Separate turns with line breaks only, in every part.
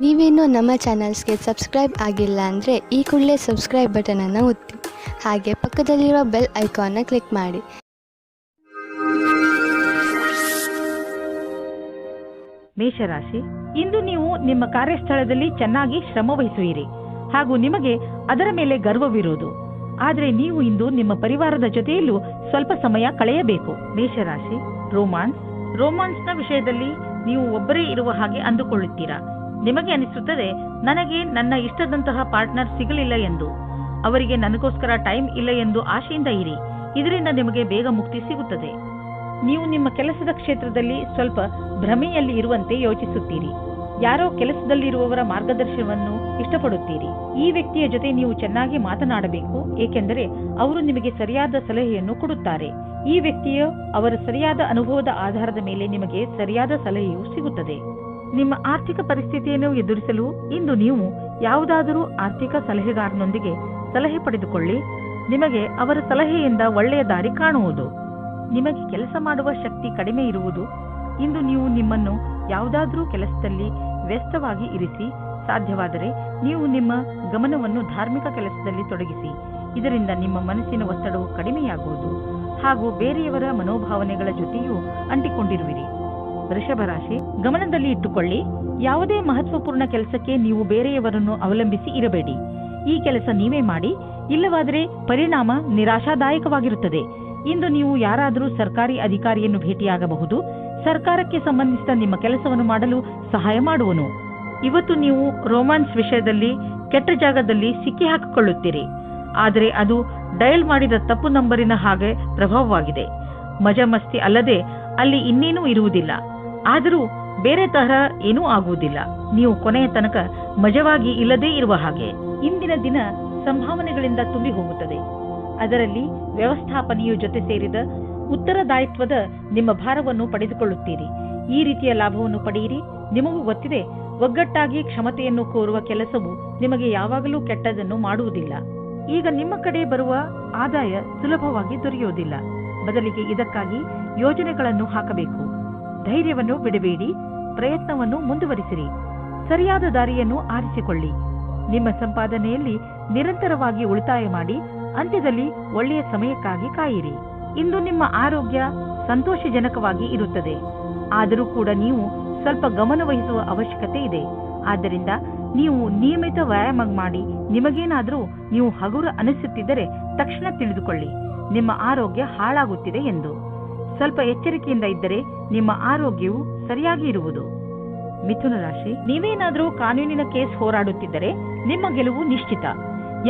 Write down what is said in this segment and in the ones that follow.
ನೀವೇನೂ ನಮ್ಮ ಚಾನಲ್ಸ್ಗೆ ಸಬ್ಸ್ಕ್ರೈಬ್ ಆಗಿಲ್ಲ ಅಂದರೆ ಈ ಕೂಡಲೇ ಸಬ್ಸ್ಕ್ರೈಬ್ ಬಟನನ್ನು ಒತ್ತಿ ಹಾಗೆ ಪಕ್ಕದಲ್ಲಿರುವ ಬೆಲ್ ಐಕಾನ್ನ ಕ್ಲಿಕ್ ಮಾಡಿ.
ಮೇಷರಾಶಿ, ಇಂದು ನೀವು ನಿಮ್ಮ ಕಾರ್ಯಸ್ಥಳದಲ್ಲಿ ಚೆನ್ನಾಗಿ ಶ್ರಮ ವಹಿಸುವಿರಿ ಹಾಗೂ ನಿಮಗೆ ಅದರ ಮೇಲೆ ಗರ್ವವಿರುವುದು. ಆದರೆ ನೀವು ಇಂದು ನಿಮ್ಮ ಪರಿವಾರದ ಜೊತೆಯಲ್ಲೂ ಸ್ವಲ್ಪ ಸಮಯ ಕಳೆಯಬೇಕು. ಮೇಷರಾಶಿ, ರೋಮಾನ್ಸ್ನ ವಿಷಯದಲ್ಲಿ ನೀವು ಒಬ್ಬರೇ ಇರುವ ಹಾಗೆ ಅಂದುಕೊಳ್ಳುತ್ತೀರಾ. ನಿಮಗೆ ಅನಿಸುತ್ತದೆ, ನನಗೆ ನನ್ನ ಇಷ್ಟದಂತಹ ಪಾರ್ಟ್ನರ್ ಸಿಗಲಿಲ್ಲ ಎಂದು, ಅವರಿಗೆ ನನಗೋಸ್ಕರ ಟೈಮ್ ಇಲ್ಲ ಎಂದು ಆಶೆಯಿಂದ ಇರಿ. ಇದರಿಂದ ನಿಮಗೆ ಬೇಗ ಮುಕ್ತಿ ಸಿಗುತ್ತದೆ. ನೀವು ನಿಮ್ಮ ಕೆಲಸದ ಕ್ಷೇತ್ರದಲ್ಲಿ ಸ್ವಲ್ಪ ಭ್ರಮೆಯಲ್ಲಿ ಇರುವಂತೆ ಯೋಚಿಸುತ್ತೀರಿ. ಯಾರೋ ಕೆಲಸದಲ್ಲಿರುವವರ ಮಾರ್ಗದರ್ಶನವನ್ನು ಇಷ್ಟಪಡುತ್ತೀರಿ. ಈ ವ್ಯಕ್ತಿಯ ಜೊತೆ ನೀವು ಚೆನ್ನಾಗಿ ಮಾತನಾಡಬೇಕು, ಏಕೆಂದರೆ ಅವರು ನಿಮಗೆ ಸರಿಯಾದ ಸಲಹೆಯನ್ನು ಕೊಡುತ್ತಾರೆ. ಈ ವ್ಯಕ್ತಿಯ ಅವರ ಸರಿಯಾದ ಅನುಭವದ ಆಧಾರದ ಮೇಲೆ ನಿಮಗೆ ಸರಿಯಾದ ಸಲಹೆಯು ಸಿಗುತ್ತದೆ. ನಿಮ್ಮ ಆರ್ಥಿಕ ಪರಿಸ್ಥಿತಿಯನ್ನು ಎದುರಿಸಲು ಇಂದು ನೀವು ಯಾವುದಾದರೂ ಆರ್ಥಿಕ ಸಲಹೆಗಾರನೊಂದಿಗೆ ಸಲಹೆ ಪಡೆದುಕೊಳ್ಳಿ. ನಿಮಗೆ ಅವರ ಸಲಹೆಯಿಂದ ಒಳ್ಳೆಯ ದಾರಿ ಕಾಣುವುದು. ನಿಮಗೆ ಕೆಲಸ ಮಾಡುವ ಶಕ್ತಿ ಕಡಿಮೆ ಇರುವುದು. ಇಂದು ನೀವು ನಿಮ್ಮನ್ನು ಯಾವುದಾದರೂ ಕೆಲಸದಲ್ಲಿ ವ್ಯಸ್ತವಾಗಿ ಇರಿಸಿ. ಸಾಧ್ಯವಾದರೆ ನೀವು ನಿಮ್ಮ ಗಮನವನ್ನು ಧಾರ್ಮಿಕ ಕೆಲಸದಲ್ಲಿ ತೊಡಗಿಸಿ. ಇದರಿಂದ ನಿಮ್ಮ ಮನಸ್ಸಿನ ಒತ್ತಡವು ಕಡಿಮೆಯಾಗುವುದು ಹಾಗೂ ಬೇರೆಯವರ ಮನೋಭಾವನೆಗಳ ಜೊತೆಯೂ ಅಂಟಿಕೊಂಡಿರುವಿರಿ. ವೃಷಭ ರಾಶಿ, ಗಮನದಲ್ಲಿ ಇಟ್ಟುಕೊಳ್ಳಿ, ಯಾವುದೇ ಮಹತ್ವಪೂರ್ಣ ಕೆಲಸಕ್ಕೆ ನೀವು ಬೇರೆಯವರನ್ನು ಅವಲಂಬಿಸಿ ಇರಬೇಡಿ. ಈ ಕೆಲಸ ನೀವೇ ಮಾಡಿ, ಇಲ್ಲವಾದರೆ ಪರಿಣಾಮ ನಿರಾಶಾದಾಯಕವಾಗಿರುತ್ತದೆ. ಇಂದು ನೀವು ಯಾರಾದರೂ ಸರ್ಕಾರಿ ಅಧಿಕಾರಿಯನ್ನು ಭೇಟಿಯಾಗಬಹುದು. ಸರ್ಕಾರಕ್ಕೆ ಸಂಬಂಧಿಸಿದ ನಿಮ್ಮ ಕೆಲಸವನ್ನು ಮಾಡಲು ಸಹಾಯ ಮಾಡುವನು. ಇವತ್ತು ನೀವು ರೋಮಾನ್ಸ್ ವಿಷಯದಲ್ಲಿ ಕೆಟ್ಟ ಜಾಗದಲ್ಲಿ ಸಿಕ್ಕಿ ಹಾಕಿಕೊಳ್ಳುತ್ತೀರಿ. ಆದರೆ ಅದು ಡಯಲ್ ಮಾಡಿದ ತಪ್ಪು ನಂಬರಿನ ಹಾಗೆ ಪ್ರಭಾವವಾಗಿದೆ. ಮಜಾ ಮಸ್ತಿ ಅಲ್ಲದೆ ಅಲ್ಲಿ ಇನ್ನೇನೂ ಇರುವುದಿಲ್ಲ. ಆದರೂ ಬೇರೆ ತರಹ ಏನೂ ಆಗುವುದಿಲ್ಲ. ನೀವು ಕೊನೆಯ ತನಕ ಮಜವಾಗಿ ಇಲ್ಲದೇ ಇರುವ ಹಾಗೆ. ಇಂದಿನ ದಿನ ಸಂಭಾವನೆಗಳಿಂದ ತುಂಬಿ ಹೋಗುತ್ತದೆ. ಅದರಲ್ಲಿ ವ್ಯವಸ್ಥಾಪನೆಯು ಜೊತೆ ಸೇರಿದ ಉತ್ತರದಾಯಿತ್ವದ ನಿಮ್ಮ ಭಾರವನ್ನು ಪಡೆದುಕೊಳ್ಳುತ್ತೀರಿ. ಈ ರೀತಿಯ ಲಾಭವನ್ನು ಪಡೆಯಿರಿ. ನಿಮಗೂ ಗೊತ್ತಿದೆ, ಒಗ್ಗಟ್ಟಾಗಿ ಕ್ಷಮತೆಯನ್ನು ಕೋರುವ ಕೆಲಸವು ನಿಮಗೆ ಯಾವಾಗಲೂ ಕೆಟ್ಟದನ್ನು ಮಾಡುವುದಿಲ್ಲ. ಈಗ ನಿಮ್ಮ ಕಡೆ ಬರುವ ಆದಾಯ ಸುಲಭವಾಗಿ ದೊರೆಯುವುದಿಲ್ಲ. ಬದಲಿಗೆ ಇದಕ್ಕಾಗಿ ಯೋಜನೆಗಳನ್ನು ಹಾಕಬೇಕು. ಧೈರ್ಯವನ್ನು ಬಿಡಬೇಡಿ, ಪ್ರಯತ್ನವನ್ನು ಮುಂದುವರಿಸಿರಿ. ಸರಿಯಾದ ದಾರಿಯನ್ನು ಆರಿಸಿಕೊಳ್ಳಿ. ನಿಮ್ಮ ಸಂಪಾದನೆಯಲ್ಲಿ ನಿರಂತರವಾಗಿ ಉಳಿತಾಯ ಮಾಡಿ. ಅಂತ್ಯದಲ್ಲಿ ಒಳ್ಳೆಯ ಸಮಯಕ್ಕಾಗಿ ಕಾಯಿರಿ. ಇಂದು ನಿಮ್ಮ ಆರೋಗ್ಯ ಸಂತೋಷಜನಕವಾಗಿ ಇರುತ್ತದೆ. ಆದರೂ ಕೂಡ ನೀವು ಸ್ವಲ್ಪ ಗಮನ ವಹಿಸುವ ಅವಶ್ಯಕತೆ ಇದೆ. ಆದ್ದರಿಂದ ನೀವು ನಿಯಮಿತ ವ್ಯಾಯಾಮ ಮಾಡಿ. ನಿಮಗೇನಾದರೂ ನೀವು ಹಗುರ ಅನಿಸುತ್ತಿದ್ದರೆ ತಕ್ಷಣ ತಿಳಿದುಕೊಳ್ಳಿ, ನಿಮ್ಮ ಆರೋಗ್ಯ ಹಾಳಾಗುತ್ತಿದೆ ಎಂದು. ಸ್ವಲ್ಪ ಎಚ್ಚರಿಕೆಯಿಂದ ಇದ್ದರೆ ನಿಮ್ಮ ಆರೋಗ್ಯವು ಸರಿಯಾಗಿ ಇರುವುದು. ಮಿಥುನ ರಾಶಿ, ನೀವೇನಾದರೂ ಕಾನೂನಿನ ಕೇಸ್ ಹೋರಾಡುತ್ತಿದ್ದರೆ ನಿಮ್ಮ ಗೆಲುವು ನಿಶ್ಚಿತ.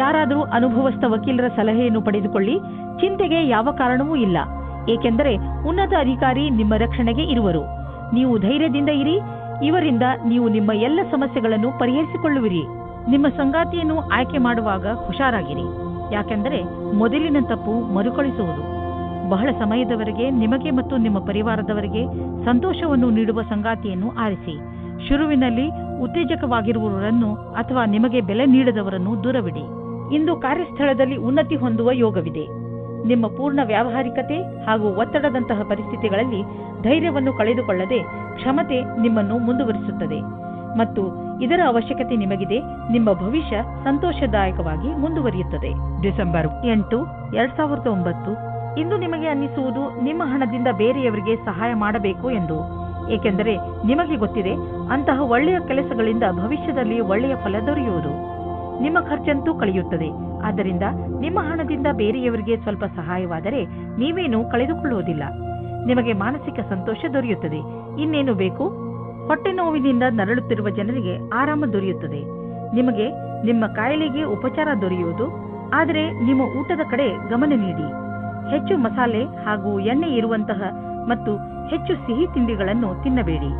ಯಾರಾದರೂ ಅನುಭವಸ್ಥ ವಕೀಲರ ಸಲಹೆಯನ್ನು ಪಡೆದುಕೊಳ್ಳಿ. ಚಿಂತೆಗೆ ಯಾವ ಕಾರಣವೂ ಇಲ್ಲ, ಏಕೆಂದರೆ ಉನ್ನತ ಅಧಿಕಾರಿ ನಿಮ್ಮ ರಕ್ಷಣೆಗೆ ಇರುವರು. ನೀವು ಧೈರ್ಯದಿಂದ ಇರಿ. ಇವರಿಂದ ನೀವು ನಿಮ್ಮ ಎಲ್ಲ ಸಮಸ್ಯೆಗಳನ್ನು ಪರಿಹರಿಸಿಕೊಳ್ಳುವಿರಿ. ನಿಮ್ಮ ಸಂಗಾತಿಯನ್ನು ಆಯ್ಕೆ ಮಾಡುವಾಗ ಹುಷಾರಾಗಿರಿ, ಯಾಕೆಂದರೆ ಮೊದಲಿನ ತಪ್ಪು ಮರುಕಳಿಸುವುದು. ಬಹಳ ಸಮಯದವರೆಗೆ ನಿಮಗೆ ಮತ್ತು ನಿಮ್ಮ ಪರಿವಾರದವರಿಗೆ ಸಂತೋಷವನ್ನು ನೀಡುವ ಸಂಗಾತಿಯನ್ನು ಆರಿಸಿ. ಶುರುವಿನಲ್ಲಿ ಉತ್ತೇಜಕವಾಗಿರುವವರನ್ನು ಅಥವಾ ನಿಮಗೆ ಬೆಲೆ ನೀಡದವರನ್ನು ದೂರವಿಡಿ. ಇಂದು ಕಾರ್ಯಸ್ಥಳದಲ್ಲಿ ಉನ್ನತಿ ಹೊಂದುವ ಯೋಗವಿದೆ. ನಿಮ್ಮ ಪೂರ್ಣ ವ್ಯಾವಹಾರಿಕತೆ ಹಾಗೂ ಒತ್ತಡದಂತಹ ಪರಿಸ್ಥಿತಿಗಳಲ್ಲಿ ಧೈರ್ಯವನ್ನು ಕಳೆದುಕೊಳ್ಳದೆ ಕ್ಷಮತೆ ನಿಮ್ಮನ್ನು ಮುಂದುವರಿಸುತ್ತದೆ ಮತ್ತು ಇದರ ಅವಶ್ಯಕತೆ ನಿಮಗಿದೆ. ನಿಮ್ಮ ಭವಿಷ್ಯ ಸಂತೋಷದಾಯಕವಾಗಿ ಮುಂದುವರಿಯುತ್ತದೆ. ಡಿಸೆಂಬರ್ 8, 2009. ಇಂದು ನಿಮಗೆ ಅನ್ನಿಸುವುದು ನಿಮ್ಮ ಹಣದಿಂದ ಬೇರೆಯವರಿಗೆ ಸಹಾಯ ಮಾಡಬೇಕು ಎಂದು, ಏಕೆಂದರೆ ನಿಮಗೆ ಗೊತ್ತಿದೆ ಅಂತಹ ಒಳ್ಳೆಯ ಕೆಲಸಗಳಿಂದ ಭವಿಷ್ಯದಲ್ಲಿ ಒಳ್ಳೆಯ ಫಲ ದೊರೆಯುವುದು. ನಿಮ್ಮ ಖರ್ಚಂತೂ ಕಳೆಯುತ್ತದೆ. ಆದ್ದರಿಂದ ನಿಮ್ಮ ಹಣದಿಂದ ಬೇರೆಯವರಿಗೆ ಸ್ವಲ್ಪ ಸಹಾಯವಾದರೆ ನೀವೇನು ಕಳೆದುಕೊಳ್ಳುವುದಿಲ್ಲ. ನಿಮಗೆ ಮಾನಸಿಕ ಸಂತೋಷ ದೊರೆಯುತ್ತದೆ. ಇನ್ನೇನು ಬೇಕು? ಹೊಟ್ಟೆ ನೋವಿನಿಂದ ನರಳುತ್ತಿರುವ ಜನರಿಗೆ ಆರಾಮ ದೊರೆಯುತ್ತದೆ. ನಿಮಗೆ ನಿಮ್ಮ ಕಾಯಿಲೆಗೆ ಉಪಚಾರ ದೊರೆಯುವುದು. ಆದರೆ ನಿಮ್ಮ ಊಟದ ಕಡೆ ಗಮನ ನೀಡಿ. ಹೆಚ್ಚು ಮಸಾಲೆ ಹಾಗೂ ಎಣ್ಣೆ ಇರುವಂತಹ ಮತ್ತು ಹೆಚ್ಚು ಸಿಹಿ ತಿಂಡಿಗಳನ್ನು ತಿನ್ನಬೇಡಿ.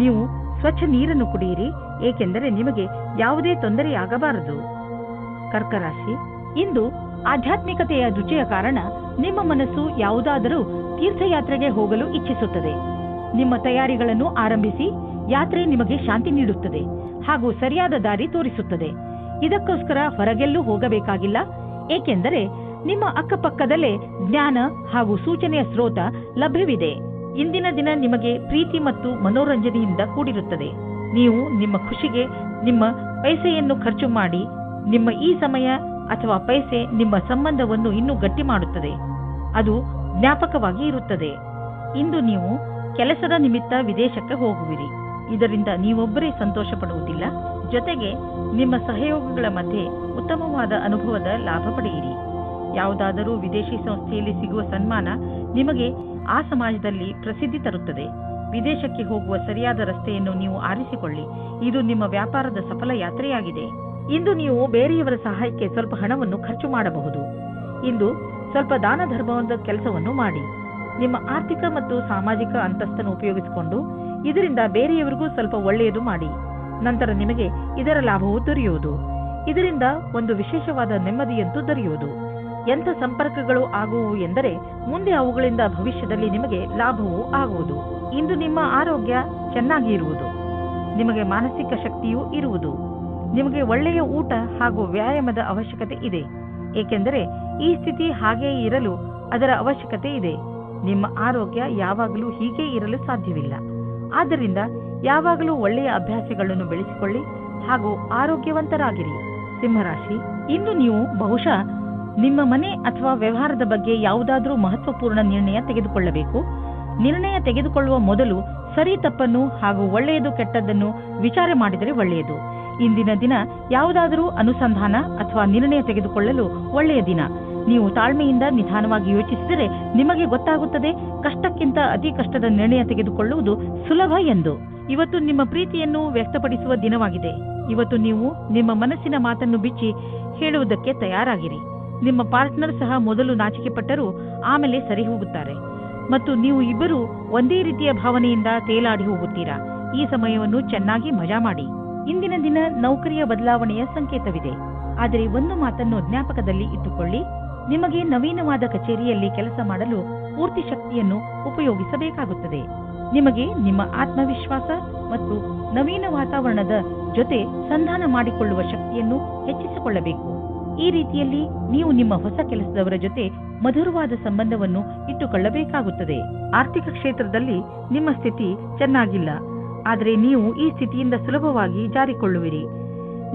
ನೀವು ಸ್ವಚ್ಛ ನೀರನ್ನು ಕುಡಿಯಿರಿ, ಏಕೆಂದರೆ ನಿಮಗೆ ಯಾವುದೇ ತೊಂದರೆಯಾಗಬಾರದು. ಕರ್ಕರಾಶಿ, ಇಂದು ಆಧ್ಯಾತ್ಮಿಕತೆಯ ರುಚಿಯ ಕಾರಣ ನಿಮ್ಮ ಮನಸ್ಸು ಯಾವುದಾದರೂ ತೀರ್ಥಯಾತ್ರೆಗೆ ಹೋಗಲು ಇಚ್ಛಿಸುತ್ತದೆ. ನಿಮ್ಮ ತಯಾರಿಗಳನ್ನು ಆರಂಭಿಸಿ. ಯಾತ್ರೆ ನಿಮಗೆ ಶಾಂತಿ ನೀಡುತ್ತದೆ ಹಾಗೂ ಸರಿಯಾದ ದಾರಿ ತೋರಿಸುತ್ತದೆ. ಇದಕ್ಕೋಸ್ಕರ ಹೊರಗೆಲ್ಲೂ ಹೋಗಬೇಕಾಗಿಲ್ಲ, ಏಕೆಂದರೆ ನಿಮ್ಮ ಅಕ್ಕಪಕ್ಕದಲ್ಲೇ ಜ್ಞಾನ ಹಾಗೂ ಸೂಚನೆಯ ಸ್ರೋತ ಲಭ್ಯವಿದೆ. ಇಂದಿನ ದಿನ ನಿಮಗೆ ಪ್ರೀತಿ ಮತ್ತು ಮನೋರಂಜನೆಯಿಂದ ಕೂಡಿರುತ್ತದೆ. ನೀವು ನಿಮ್ಮ ಖುಷಿಗೆ ನಿಮ್ಮ ಪೈಸೆಯನ್ನು ಖರ್ಚು ಮಾಡಿ ನಿಮ್ಮ ಈ ಸಮಯ ಅಥವಾ ಪೈಸೆ ನಿಮ್ಮ ಸಂಬಂಧವನ್ನು ಇನ್ನೂ ಗಟ್ಟಿ ಮಾಡುತ್ತದೆ. ಅದು ಜ್ಞಾಪಕವಾಗಿ ಇರುತ್ತದೆ. ಇಂದು ನೀವು ಕೆಲಸದ ನಿಮಿತ್ತ ವಿದೇಶಕ್ಕೆ ಹೋಗುವಿರಿ. ಇದರಿಂದ ನೀವೊಬ್ಬರೇ ಸಂತೋಷ ಪಡುವುದಿಲ್ಲ, ಜೊತೆಗೆ ನಿಮ್ಮ ಸಹಯೋಗಿಗಳ ಮಧ್ಯೆ ಉತ್ತಮವಾದ ಅನುಭವದ ಲಾಭ ಪಡೆಯಿರಿ. ಯಾವುದಾದರೂ ವಿದೇಶಿ ಸಂಸ್ಥೆಯಲ್ಲಿ ಸಿಗುವ ಸನ್ಮಾನ ನಿಮಗೆ ಆ ಸಮಾಜದಲ್ಲಿ ಪ್ರಸಿದ್ಧಿ ತರುತ್ತದೆ. ವಿದೇಶಕ್ಕೆ ಹೋಗುವ ಸರಿಯಾದ ರಸ್ತೆಯನ್ನು ನೀವು ಆರಿಸಿಕೊಳ್ಳಿ. ಇದು ನಿಮ್ಮ ವ್ಯಾಪಾರದ ಸಫಲ ಯಾತ್ರೆಯಾಗಿದೆ. ಇಂದು ನೀವು ಬೇರೆಯವರ ಸಹಾಯಕ್ಕೆ ಸ್ವಲ್ಪ ಹಣವನ್ನು ಖರ್ಚು ಮಾಡಬಹುದು. ಇಂದು ಸ್ವಲ್ಪ ದಾನ ಧರ್ಮದ ಕೆಲಸವನ್ನು ಮಾಡಿ. ನಿಮ್ಮ ಆರ್ಥಿಕ ಮತ್ತು ಸಾಮಾಜಿಕ ಅಂತಸ್ತನ್ನು ಉಪಯೋಗಿಸಿಕೊಂಡು ಇದರಿಂದ ಬೇರೆಯವರಿಗೂ ಸ್ವಲ್ಪ ಒಳ್ಳೆಯದು ಮಾಡಿ. ನಂತರ ನಿಮಗೆ ಇದರ ಲಾಭವು ದೊರೆಯುವುದು. ಇದರಿಂದ ಒಂದು ವಿಶೇಷವಾದ ನೆಮ್ಮದಿಯಂತೂ ದೊರೆಯುವುದು. ಎಂಥ ಸಂಪರ್ಕಗಳು ಆಗುವು ಎಂದರೆ ಮುಂದೆ ಅವುಗಳಿಂದ ಭವಿಷ್ಯದಲ್ಲಿ ನಿಮಗೆ ಲಾಭವೂ ಆಗುವುದು. ಇಂದು ನಿಮ್ಮ ಆರೋಗ್ಯ ಚೆನ್ನಾಗಿ ಇರುವುದು. ನಿಮಗೆ ಮಾನಸಿಕ ಶಕ್ತಿಯೂ ಇರುವುದು. ನಿಮಗೆ ಒಳ್ಳೆಯ ಊಟ ಹಾಗೂ ವ್ಯಾಯಾಮದ ಅವಶ್ಯಕತೆ ಇದೆ, ಏಕೆಂದರೆ ಈ ಸ್ಥಿತಿ ಹಾಗೆಯೇ ಇರಲು ಅದರ ಅವಶ್ಯಕತೆ ಇದೆ. ನಿಮ್ಮ ಆರೋಗ್ಯ ಯಾವಾಗಲೂ ಹೀಗೆ ಇರಲು ಸಾಧ್ಯವಿಲ್ಲ. ಆದ್ದರಿಂದ ಯಾವಾಗಲೂ ಒಳ್ಳೆಯ ಅಭ್ಯಾಸಗಳನ್ನು ಬೆಳೆಸಿಕೊಳ್ಳಿ ಹಾಗೂ ಆರೋಗ್ಯವಂತರಾಗಿರಿ. ಸಿಂಹರಾಶಿ, ಇಂದು ನೀವು ಬಹುಶಃ ನಿಮ್ಮ ಮನೆ ಅಥವಾ ವ್ಯವಹಾರದ ಬಗ್ಗೆ ಯಾವುದಾದರೂ ಮಹತ್ವಪೂರ್ಣ ನಿರ್ಣಯ ತೆಗೆದುಕೊಳ್ಳಬೇಕು. ನಿರ್ಣಯ ತೆಗೆದುಕೊಳ್ಳುವ ಮೊದಲು ಸರಿ ತಪ್ಪನ್ನು ಹಾಗೂ ಒಳ್ಳೆಯದು ಕೆಟ್ಟದ್ದನ್ನು ವಿಚಾರ ಮಾಡಿದರೆ ಒಳ್ಳೆಯದು. ಇಂದಿನ ದಿನ ಯಾವುದಾದರೂ ಅನುಸಂಧಾನ ಅಥವಾ ನಿರ್ಣಯ ತೆಗೆದುಕೊಳ್ಳಲು ಒಳ್ಳೆಯ ದಿನ. ನೀವು ತಾಳ್ಮೆಯಿಂದ ನಿಧಾನವಾಗಿ ಯೋಚಿಸಿದರೆ ನಿಮಗೆ ಗೊತ್ತಾಗುತ್ತದೆ ಕಷ್ಟಕ್ಕಿಂತ ಅತಿ ಕಷ್ಟದ ನಿರ್ಣಯ ತೆಗೆದುಕೊಳ್ಳುವುದು ಸುಲಭ ಎಂದು. ಇವತ್ತು ನಿಮ್ಮ ಪ್ರೀತಿಯನ್ನು ವ್ಯಕ್ತಪಡಿಸುವ ದಿನವಾಗಿದೆ. ಇವತ್ತು ನೀವು ನಿಮ್ಮ ಮನಸ್ಸಿನ ಮಾತನ್ನು ಬಿಚ್ಚಿ ಹೇಳುವುದಕ್ಕೆ ತಯಾರಾಗಿರಿ. ನಿಮ್ಮ ಪಾರ್ಟ್ನರ್ ಸಹ ಮೊದಲು ನಾಚಿಕೆ ಪಟ್ಟರೂ ಆಮೇಲೆ ಸರಿ ಹೋಗುತ್ತಾರೆ ಮತ್ತು ನೀವು ಇಬ್ಬರು ಒಂದೇ ರೀತಿಯ ಭಾವನೆಯಿಂದ ತೇಲಾಡಿ ಹೋಗುತ್ತೀರಾ. ಈ ಸಮಯವನ್ನು ಚೆನ್ನಾಗಿ ಮಜಾ ಮಾಡಿ. ಇಂದಿನ ದಿನ ನೌಕರಿಯ ಬದಲಾವಣೆಯ ಸಂಕೇತವಿದೆ. ಆದರೆ ಒಂದು ಮಾತನ್ನು ಜ್ಞಾಪಕದಲ್ಲಿ ಇಟ್ಟುಕೊಳ್ಳಿ, ನಿಮಗೆ ನವೀನವಾದ ಕಚೇರಿಯಲ್ಲಿ ಕೆಲಸ ಮಾಡಲು ಪೂರ್ತಿ ಶಕ್ತಿಯನ್ನು ಉಪಯೋಗಿಸಬೇಕಾಗುತ್ತದೆ. ನಿಮಗೆ ನಿಮ್ಮ ಆತ್ಮವಿಶ್ವಾಸ ಮತ್ತು ನವೀನ ವಾತಾವರಣದ ಜೊತೆ ಸಂಧಾನ ಮಾಡಿಕೊಳ್ಳುವ ಶಕ್ತಿಯನ್ನು ಹೆಚ್ಚಿಸಿಕೊಳ್ಳಬೇಕು. ಈ ರೀತಿಯಲ್ಲಿ ನೀವು ನಿಮ್ಮ ಹೊಸ ಕೆಲಸದವರ ಜೊತೆ ಮಧುರವಾದ ಸಂಬಂಧವನ್ನು ಇಟ್ಟುಕೊಳ್ಳಬೇಕಾಗುತ್ತದೆ. ಆರ್ಥಿಕ ಕ್ಷೇತ್ರದಲ್ಲಿ ನಿಮ್ಮ ಸ್ಥಿತಿ ಚೆನ್ನಾಗಿಲ್ಲ, ಆದರೆ ನೀವು ಈ ಸ್ಥಿತಿಯಿಂದ ಸುಲಭವಾಗಿ ಜಾರಿಕೊಳ್ಳುವಿರಿ.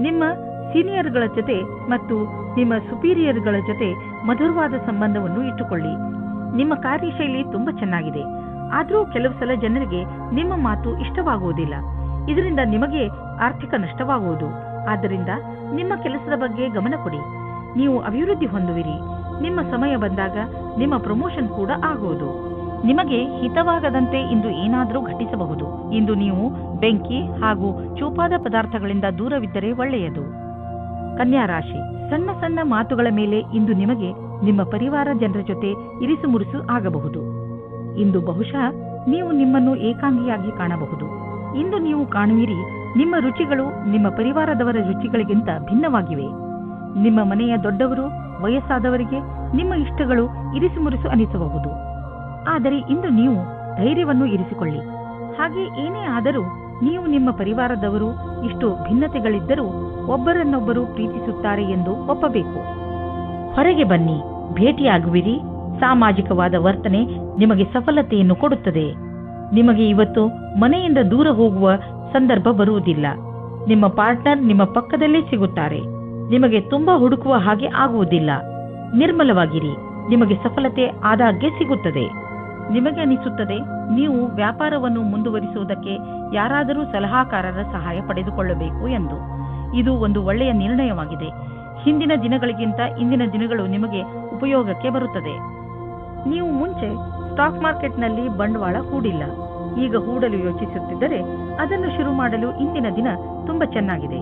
ನಿಮ್ಮ ಸೀನಿಯರ್ಗಳ ಜೊತೆ ಮತ್ತು ನಿಮ್ಮ ಸುಪೀರಿಯರ್ಗಳ ಜೊತೆ ಮಧುರವಾದ ಸಂಬಂಧವನ್ನು ಇಟ್ಟುಕೊಳ್ಳಿ. ನಿಮ್ಮ ಕಾರ್ಯಶೈಲಿ ತುಂಬಾ ಚೆನ್ನಾಗಿದೆ, ಆದರೂ ಕೆಲವು ಸಲ ಜನರಿಗೆ ನಿಮ್ಮ ಮಾತು ಇಷ್ಟವಾಗುವುದಿಲ್ಲ. ಇದರಿಂದ ನಿಮಗೆ ಆರ್ಥಿಕ ನಷ್ಟವಾಗುವುದು. ಆದ್ದರಿಂದ ನಿಮ್ಮ ಕೆಲಸದ ಬಗ್ಗೆ ಗಮನ ಕೊಡಿ. ನೀವು ಅಭಿವೃದ್ಧಿ ಹೊಂದುವಿರಿ. ನಿಮ್ಮ ಸಮಯ ಬಂದಾಗ ನಿಮ್ಮ ಪ್ರಮೋಷನ್ ಕೂಡ ಆಗುವುದು. ನಿಮಗೆ ಹಿತವಾಗದಂತೆ ಇಂದು ಏನಾದರೂ ಘಟಿಸಬಹುದು. ಇಂದು ನೀವು ಬೆಂಕಿ ಹಾಗೂ ಚೂಪಾದ ಪದಾರ್ಥಗಳಿಂದ ದೂರವಿದ್ದರೆ ಒಳ್ಳೆಯದು. ಕನ್ಯಾ ರಾಶಿ, ಸಣ್ಣ ಸಣ್ಣ ಮಾತುಗಳ ಮೇಲೆ ಇಂದು ನಿಮಗೆ ನಿಮ್ಮ ಪರಿವಾರ ಜನರ ಜೊತೆ ಇರಿಸು ಮುರಿಸು ಆಗಬಹುದು. ಇಂದು ಬಹುಶಃ ನೀವು ನಿಮ್ಮನ್ನು ಏಕಾಂಗಿಯಾಗಿ ಕಾಣಬಹುದು. ಇಂದು ನೀವು ಕಾಣುವಿರಿ ನಿಮ್ಮ ರುಚಿಗಳು ನಿಮ್ಮ ಪರಿವಾರದವರ ರುಚಿಗಳಿಗಿಂತ ಭಿನ್ನವಾಗಿವೆ. ನಿಮ್ಮ ಮನೆಯ ದೊಡ್ಡವರು, ವಯಸ್ಸಾದವರಿಗೆ ನಿಮ್ಮ ಇಷ್ಟಗಳು ಇರಿಸು ಮುರಿಸು ಅನಿಸಬಹುದು. ಆದರೆ ಇಂದು ನೀವು ಧೈರ್ಯವನ್ನು ಇರಿಸಿಕೊಳ್ಳಿ. ಹಾಗೆ ಏನೇ ಆದರೂ ನೀವು ನಿಮ್ಮ ಪರಿವಾರದವರು ಇಷ್ಟು ಭಿನ್ನತೆಗಳಿದ್ದರೂ ಒಬ್ಬರನ್ನೊಬ್ಬರು ಪ್ರೀತಿಸುತ್ತಾರೆ ಎಂದು ಒಪ್ಪಬೇಕು. ಹೊರಗೆ ಬನ್ನಿ, ಭೇಟಿಯಾಗುವಿರಿ. ಸಾಮಾಜಿಕವಾದ ವರ್ತನೆ ನಿಮಗೆ ಸಫಲತೆಯನ್ನು ಕೊಡುತ್ತದೆ. ನಿಮಗೆ ಇವತ್ತು ಮನೆಯಿಂದ ದೂರ ಹೋಗುವ ಸಂದರ್ಭ ಬರುವುದಿಲ್ಲ. ನಿಮ್ಮ ಪಾರ್ಟ್ನರ್ ನಿಮ್ಮ ಪಕ್ಕದಲ್ಲೇ ಸಿಗುತ್ತಾರೆ. ನಿಮಗೆ ತುಂಬಾ ಹುಡುಕುವ ಹಾಗೆ ಆಗುವುದಿಲ್ಲ. ನಿರ್ಮಲವಾಗಿರಿ. ನಿಮಗೆ ಸಫಲತೆ ಆದಾಗ್ಗೆ ಸಿಗುತ್ತದೆ. ನಿಮಗೆ ಅನಿಸುತ್ತದೆ ನೀವು ವ್ಯಾಪಾರವನ್ನು ಮುಂದುವರಿಸುವುದಕ್ಕೆ ಯಾರಾದರೂ ಸಲಹಾಕಾರರ ಸಹಾಯ ಪಡೆದುಕೊಳ್ಳಬೇಕು ಎಂದು. ಇದು ಒಂದು ಒಳ್ಳೆಯ ನಿರ್ಣಯವಾಗಿದೆ. ಹಿಂದಿನ ದಿನಗಳಿಗಿಂತ ಇಂದಿನ ದಿನಗಳು ನಿಮಗೆ ಉಪಯೋಗಕ್ಕೆ ಬರುತ್ತದೆ. ನೀವು ಮುಂಚೆ ಸ್ಟಾಕ್ ಮಾರ್ಕೆಟ್ನಲ್ಲಿ ಬಂಡವಾಳ ಹೂಡಿಲ್ಲ, ಈಗ ಹೂಡಲು ಯೋಚಿಸುತ್ತಿದ್ದರೆ ಅದನ್ನು ಶುರು ಮಾಡಲು ಇಂದಿನ ದಿನ ತುಂಬಾ ಚೆನ್ನಾಗಿದೆ.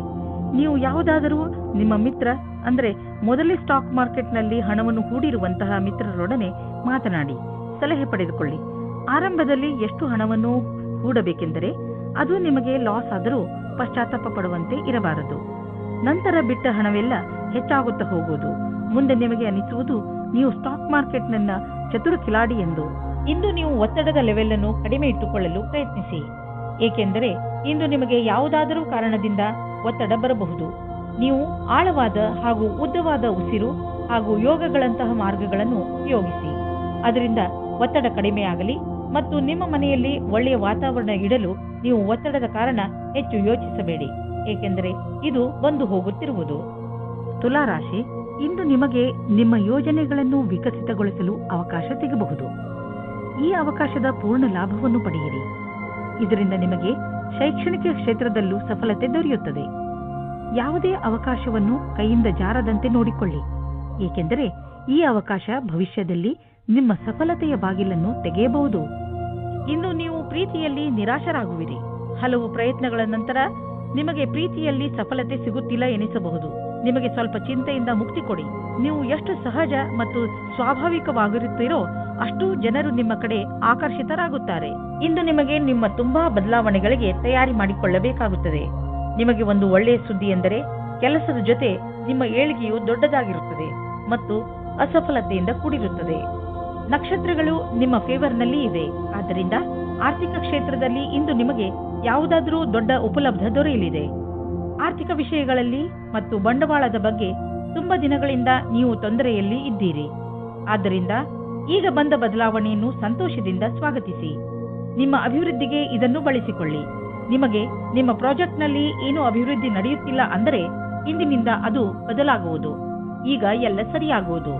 ನೀವು ಯಾವುದಾದರೂ ನಿಮ್ಮ ಮಿತ್ರ, ಅಂದರೆ ಮೊದಲೇ ಸ್ಟಾಕ್ ಮಾರ್ಕೆಟ್ನಲ್ಲಿ ಹಣವನ್ನು ಹೂಡಿರುವಂತಹ ಮಿತ್ರರೊಡನೆ ಮಾತನಾಡಿ ಸಲಹೆ ಪಡೆದುಕೊಳ್ಳಿ. ಆರಂಭದಲ್ಲಿ ಎಷ್ಟು ಹಣವನ್ನು ಹೂಡಬೇಕೆಂದರೆ ಅದು ನಿಮಗೆ ಲಾಸ್ ಆದರೂ ಪಶ್ಚಾತ್ತಾಪ ಪಡುವಂತೆ ಇರಬಾರದು. ನಂತರ ಬಿಟ್ಟ ಹಣವೆಲ್ಲ ಹೆಚ್ಚಾಗುತ್ತಾ ಹೋಗುವುದು. ಮುಂದೆ ನಿಮಗೆ ಅನಿಸುವುದು ನೀವು ಸ್ಟಾಕ್ ಮಾರ್ಕೆಟ್ನ ಚತುರ ಕಿಲಾಡಿ ಎಂದು. ಇಂದು ನೀವು ಒತ್ತಡದ ಲೆವೆಲ್ ಅನ್ನು ಕಡಿಮೆ ಇಟ್ಟುಕೊಳ್ಳಲು ಪ್ರಯತ್ನಿಸಿ, ಏಕೆಂದರೆ ಇಂದು ನಿಮಗೆ ಯಾವುದಾದರೂ ಕಾರಣದಿಂದ ಒತ್ತಡ ಬರಬಹುದು. ನೀವು ಆಳವಾದ ಹಾಗೂ ಉದ್ದವಾದ ಉಸಿರು ಹಾಗೂ ಯೋಗಗಳಂತಹ ಮಾರ್ಗಗಳನ್ನು ಉಪಯೋಗಿಸಿ. ಅದರಿಂದ ಒತ್ತಡ ಕಡಿಮೆಯಾಗಲಿ ಮತ್ತು ನಿಮ್ಮ ಮನೆಯಲ್ಲಿ ಒಳ್ಳೆಯ ವಾತಾವರಣ ಇಡಲು ನೀವು ಒತ್ತಡದ ಕಾರಣ ಹೆಚ್ಚು ಯೋಚಿಸಬೇಡಿ, ಏಕೆಂದರೆ ಇದು ಬಂದು ಹೋಗುತ್ತಿರುವುದು. ತುಲಾರಾಶಿ, ಇಂದು ನಿಮಗೆ ನಿಮ್ಮ ಯೋಜನೆಗಳನ್ನು ವಿಕಸಿತಗೊಳಿಸಲು ಅವಕಾಶ ಸಿಗಬಹುದು. ಈ ಅವಕಾಶದ ಪೂರ್ಣ ಲಾಭವನ್ನು ಪಡೆಯಿರಿ. ಇದರಿಂದ ನಿಮಗೆ ಶೈಕ್ಷಣಿಕ ಕ್ಷೇತ್ರದಲ್ಲೂ ಸಫಲತೆ ದೊರೆಯುತ್ತದೆ. ಯಾವುದೇ ಅವಕಾಶವನ್ನು ಕೈಯಿಂದ ಜಾರದಂತೆ ನೋಡಿಕೊಳ್ಳಿ, ಏಕೆಂದರೆ ಈ ಅವಕಾಶ ಭವಿಷ್ಯದಲ್ಲಿ ನಿಮ್ಮ ಸಫಲತೆಯ ಬಾಗಿಲನ್ನು ತೆಗೆಯಬಹುದು. ಇಂದು ನೀವು ಪ್ರೀತಿಯಲ್ಲಿ ನಿರಾಶರಾಗುವಿರಿ. ಹಲವು ಪ್ರಯತ್ನಗಳ ನಂತರ ನಿಮಗೆ ಪ್ರೀತಿಯಲ್ಲಿ ಸಫಲತೆ ಸಿಗುತ್ತಿಲ್ಲ ಎನಿಸಬಹುದು. ನಿಮಗೆ ಸ್ವಲ್ಪ ಚಿಂತೆಯಿಂದ ಮುಕ್ತಿ ಕೊಡಿ. ನೀವು ಎಷ್ಟು ಸಹಜ ಮತ್ತು ಸ್ವಾಭಾವಿಕವಾಗಿರುತ್ತೀರೋ ಅಷ್ಟು ಜನರು ನಿಮ್ಮ ಕಡೆ ಆಕರ್ಷಿತರಾಗುತ್ತಾರೆ. ಇಂದು ನಿಮಗೆ ನಿಮ್ಮ ತುಂಬಾ ಬದಲಾವಣೆಗಳಿಗೆ ತಯಾರಿ ಮಾಡಿಕೊಳ್ಳಬೇಕಾಗುತ್ತದೆ. ನಿಮಗೆ ಒಂದು ಒಳ್ಳೆಯ ಸುದ್ದಿ ಎಂದರೆ ಕೆಲಸದ ಜೊತೆ ನಿಮ್ಮ ಏಳಿಗೆಯು ದೊಡ್ಡದಾಗಿರುತ್ತದೆ ಮತ್ತು ಅಸಫಲತೆಯಿಂದ ಕೂಡಿರುತ್ತದೆ. ನಕ್ಷತ್ರಗಳು ನಿಮ್ಮ ಫೇವರ್ನಲ್ಲಿ ಇದೆ. ಆದ್ದರಿಂದ ಆರ್ಥಿಕ ಕ್ಷೇತ್ರದಲ್ಲಿ ಇಂದು ನಿಮಗೆ ಯಾವುದಾದರೂ ದೊಡ್ಡ ಉಪಲಬ್ಧ ದೊರೆಯಲಿದೆ. ಆರ್ಥಿಕ ವಿಷಯಗಳಲ್ಲಿ ಮತ್ತು ಬಂಡವಾಳದ ಬಗ್ಗೆ ತುಂಬಾ ದಿನಗಳಿಂದ ನೀವು ತೊಂದರೆಯಲ್ಲಿ ಇದ್ದೀರಿ. ಆದ್ದರಿಂದ ಈಗ ಬಂದ ಬದಲಾವಣೆಯನ್ನು ಸಂತೋಷದಿಂದ ಸ್ವಾಗತಿಸಿ. ನಿಮ್ಮ ಅಭಿವೃದ್ಧಿಗೆ ಇದನ್ನು ಬಳಸಿಕೊಳ್ಳಿ. ನಿಮಗೆ ನಿಮ್ಮ ಪ್ರಾಜೆಕ್ಟ್ನಲ್ಲಿ ಏನೂ ಅಭಿವೃದ್ಧಿ ನಡೆಯುತ್ತಿಲ್ಲ ಅಂದರೆ ಇಂದಿನಿಂದ ಅದು ಬದಲಾಗುವುದು. ಈಗ ಎಲ್ಲ ಸರಿಯಾಗುವುದು.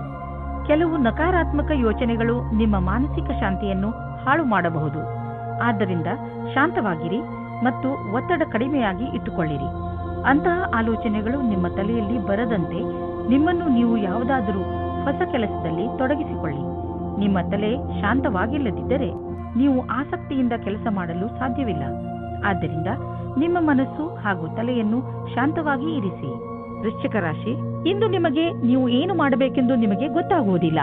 ಕೆಲವು ನಕಾರಾತ್ಮಕ ಯೋಚನೆಗಳು ನಿಮ್ಮ ಮಾನಸಿಕ ಶಾಂತಿಯನ್ನು ಹಾಳು ಮಾಡಬಹುದು. ಆದ್ದರಿಂದ ಶಾಂತವಾಗಿರಿ ಮತ್ತು ಒತ್ತಡ ಕಡಿಮೆಯಾಗಿ ಇಟ್ಟುಕೊಳ್ಳಿರಿ. ಅಂತಹ ಆಲೋಚನೆಗಳು ನಿಮ್ಮ ತಲೆಯಲ್ಲಿ ಬರದಂತೆ ನಿಮ್ಮನ್ನು ನೀವು ಯಾವುದಾದರೂ ಹೊಸ ಕೆಲಸದಲ್ಲಿ ತೊಡಗಿಸಿಕೊಳ್ಳಿ. ನಿಮ್ಮ ತಲೆ ಶಾಂತವಾಗಿಲ್ಲದಿದ್ದರೆ ನೀವು ಆಸಕ್ತಿಯಿಂದ ಕೆಲಸ ಮಾಡಲು ಸಾಧ್ಯವಿಲ್ಲ. ಆದ್ದರಿಂದ ನಿಮ್ಮ ಮನಸ್ಸು ಹಾಗೂ ತಲೆಯನ್ನು ಶಾಂತವಾಗಿ ಇರಿಸಿ. ವೃಶ್ಚಿಕ ರಾಶಿ, ಇಂದು ನಿಮಗೆ ನೀವು ಏನು ಮಾಡಬೇಕೆಂದು ನಿಮಗೆ ಗೊತ್ತಾಗುವುದಿಲ್ಲ.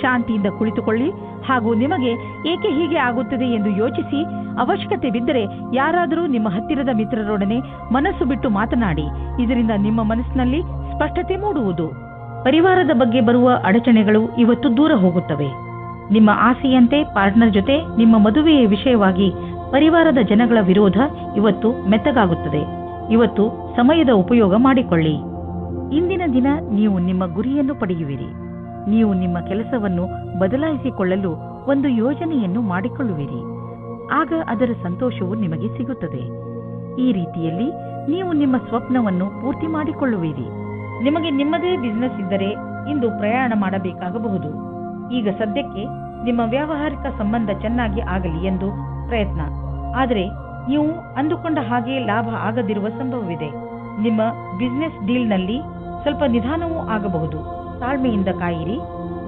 ಶಾಂತಿಯಿಂದ ಕುಳಿತುಕೊಳ್ಳಿ ಹಾಗೂ ನಿಮಗೆ ಏಕೆ ಹೀಗೆ ಆಗುತ್ತದೆ ಎಂದು ಯೋಚಿಸಿ, ಅವಶ್ಯಕತೆ ಬಿದ್ದರೆ ಯಾರಾದರೂ ನಿಮ್ಮ ಹತ್ತಿರದ ಮಿತ್ರರೊಡನೆ ಮನಸ್ಸು ಬಿಟ್ಟು ಮಾತನಾಡಿ. ಇದರಿಂದ ನಿಮ್ಮ ಮನಸ್ಸಿನಲ್ಲಿ ಸ್ಪಷ್ಟತೆ ಮೂಡುವುದು. ಪರಿವಾರದ ಬಗ್ಗೆ ಬರುವ ಅಡಚಣೆಗಳು ಇವತ್ತು ದೂರ ಹೋಗುತ್ತವೆ. ನಿಮ್ಮ ಆಸೆಯಂತೆ ಪಾರ್ಟ್ನರ್ ಜೊತೆ ನಿಮ್ಮ ಮದುವೆಯ ವಿಷಯವಾಗಿ ಪರಿವಾರದ ಜನಗಳ ವಿರೋಧ ಇವತ್ತು ಮೆತ್ತಗಾಗುತ್ತದೆ. ಇವತ್ತು ಸಮಯದ ಉಪಯೋಗ ಮಾಡಿಕೊಳ್ಳಿ. ಇಂದಿನ ದಿನ ನೀವು ನಿಮ್ಮ ಗುರಿಯನ್ನು ಪಡೆಯುವಿರಿ. ನೀವು ನಿಮ್ಮ ಕೆಲಸವನ್ನು ಬದಲಾಯಿಸಿಕೊಳ್ಳಲು ಒಂದು ಯೋಜನೆಯನ್ನು ಮಾಡಿಕೊಳ್ಳುವಿರಿ. ಆಗ ಅದರ ಸಂತೋಷವು ನಿಮಗೆ ಸಿಗುತ್ತದೆ. ಈ ರೀತಿಯಲ್ಲಿ ನೀವು ನಿಮ್ಮ ಸ್ವಪ್ನವನ್ನು ಪೂರ್ತಿ ಮಾಡಿಕೊಳ್ಳುವಿರಿ. ನಿಮಗೆ ನಿಮ್ಮದೇ ಬಿಸಿನೆಸ್ ಇದ್ದರೆ ಇಂದು ಪ್ರಯಾಣ ಮಾಡಬೇಕಾಗಬಹುದು. ಈಗ ಸದ್ಯಕ್ಕೆ ನಿಮ್ಮ ವ್ಯಾವಹಾರಿಕ ಸಂಬಂಧ ಚೆನ್ನಾಗಿ ಆಗಲಿ ಎಂದು ಪ್ರಯತ್ನ. ಆದರೆ ನೀವು ಅಂದುಕೊಂಡ ಹಾಗೆ ಲಾಭ ಆಗದಿರುವ ಸಂಭವವಿದೆ. ನಿಮ್ಮ ಬಿಸಿನೆಸ್ ಡೀಲ್ನಲ್ಲಿ ಸ್ವಲ್ಪ ನಿಧಾನವೂ ಆಗಬಹುದು. ತಾಳ್ಮೆಯಿಂದ ಕಾಯಿರಿ.